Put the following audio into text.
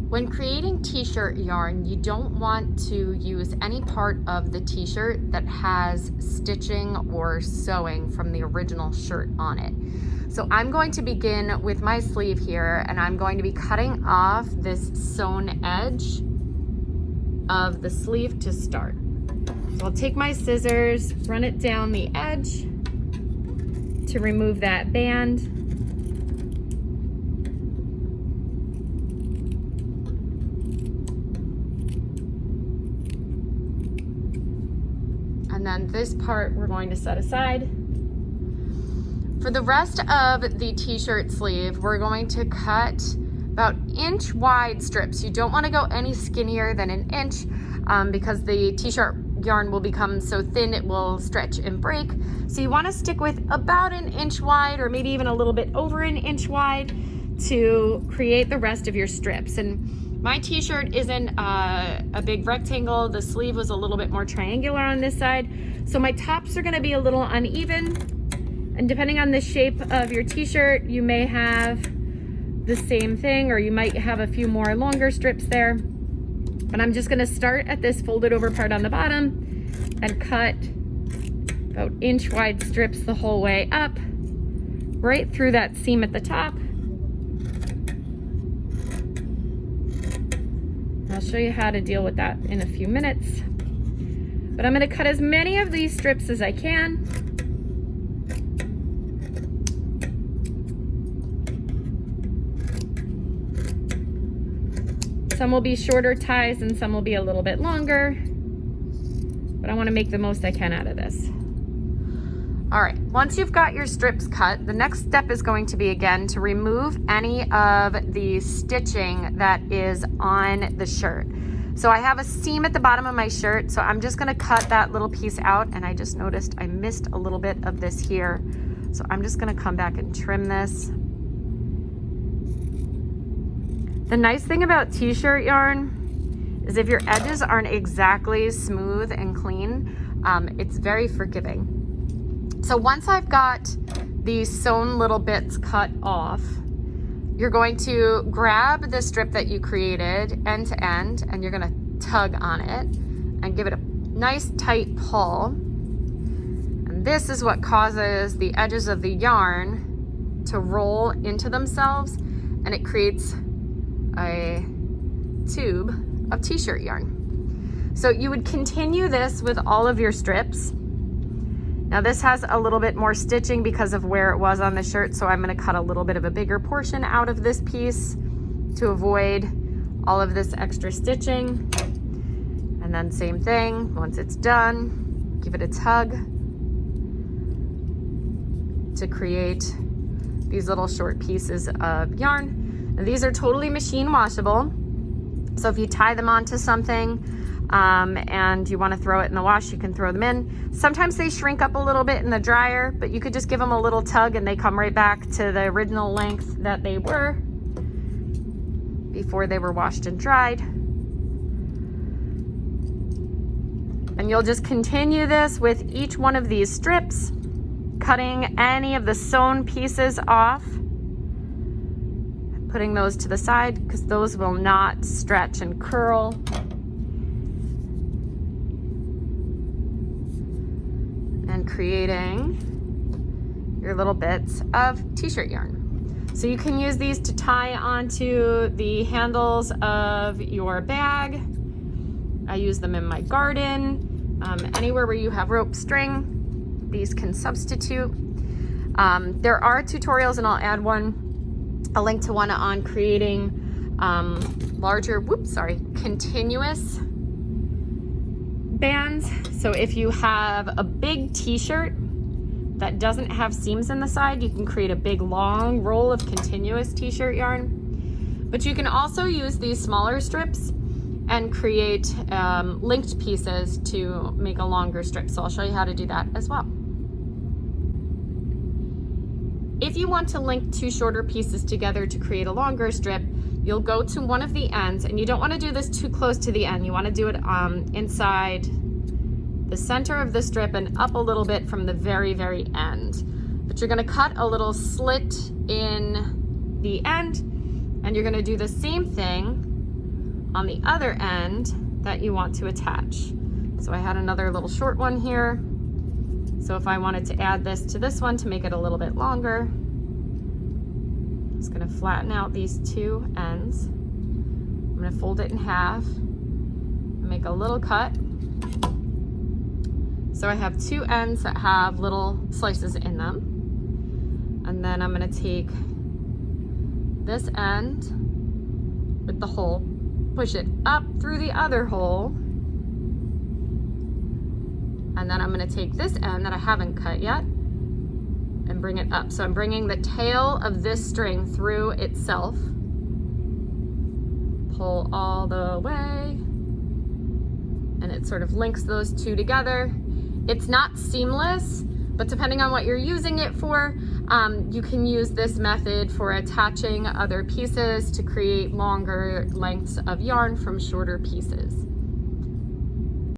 When creating t-shirt yarn, you don't want to use any part of the t-shirt that has stitching or sewing from the original shirt on it. So I'm going to begin with my sleeve here, and I'm going to be cutting off this sewn edge of the sleeve to start. So I'll take my scissors, run it down the edge to remove that band. And then this part we're going to set aside. For the rest of the t-shirt sleeve, we're going to cut about inch wide strips. You don't want to go any skinnier than an inch because the t-shirt yarn will become so thin it will stretch and break. So you want to stick with about an inch wide, or maybe even a little bit over an inch wide, to create the rest of your strips. And my t-shirt isn't a big rectangle. The sleeve was a little bit more triangular on this side. So my tops are gonna be a little uneven. And depending on the shape of your t-shirt, you may have the same thing, or you might have a few more longer strips there. But I'm just gonna start at this folded over part on the bottom and cut about inch wide strips the whole way up, right through that seam at the top. I'll show you how to deal with that in a few minutes. But I'm going to cut as many of these strips as I can. Some will be shorter ties and some will be a little bit longer. But I want to make the most I can out of this. All right, once you've got your strips cut, the next step is going to be, again, to remove any of the stitching that is on the shirt. So I have a seam at the bottom of my shirt, so I'm just gonna cut that little piece out, and I just noticed I missed a little bit of this here. So I'm just gonna come back and trim this. The nice thing about t-shirt yarn is if your edges aren't exactly smooth and clean, it's very forgiving. So once I've got these sewn little bits cut off, you're going to grab the strip that you created end to end, and you're gonna tug on it and give it a nice tight pull. And this is what causes the edges of the yarn to roll into themselves, and it creates a tube of t-shirt yarn. So you would continue this with all of your strips. Now this has a little bit more stitching because of where it was on the shirt, so I'm going to cut a little bit of a bigger portion out of this piece to avoid all of this extra stitching. And then same thing, once it's done, give it a tug to create these little short pieces of yarn. Now, these are totally machine washable, so if you tie them onto something and you want to throw it in the wash, you can throw them in. Sometimes they shrink up a little bit in the dryer, but you could just give them a little tug and they come right back to the original length that they were before they were washed and dried. And you'll just continue this with each one of these strips, cutting any of the sewn pieces off, putting those to the side because those will not stretch and curl. And creating your little bits of t-shirt yarn. So you can use these to tie onto the handles of your bag. I use them in my garden. Anywhere where you have rope string, these can substitute. There are tutorials, and I'll add a link to one on creating larger, continuous bands. So if you have a big t-shirt that doesn't have seams in the side, you can create a big long roll of continuous t-shirt yarn. But you can also use these smaller strips and create linked pieces to make a longer strip. So I'll show you how to do that as well. If you want to link two shorter pieces together to create a longer strip, you'll go to one of the ends, and you don't want to do this too close to the end. You want to do it inside the center of the strip and up a little bit from the very, very end. But you're going to cut a little slit in the end, and you're going to do the same thing on the other end that you want to attach. So I had another little short one here. So if I wanted to add this to this one to make it a little bit longer, I'm just gonna flatten out these two ends. I'm gonna fold it in half and make a little cut. So I have two ends that have little slices in them. And then I'm gonna take this end with the hole, push it up through the other hole, and then I'm gonna take this end that I haven't cut yet and bring it up. So I'm bringing the tail of this string through itself. Pull all the way, and it sort of links those two together. It's not seamless, but depending on what you're using it for, you can use this method for attaching other pieces to create longer lengths of yarn from shorter pieces.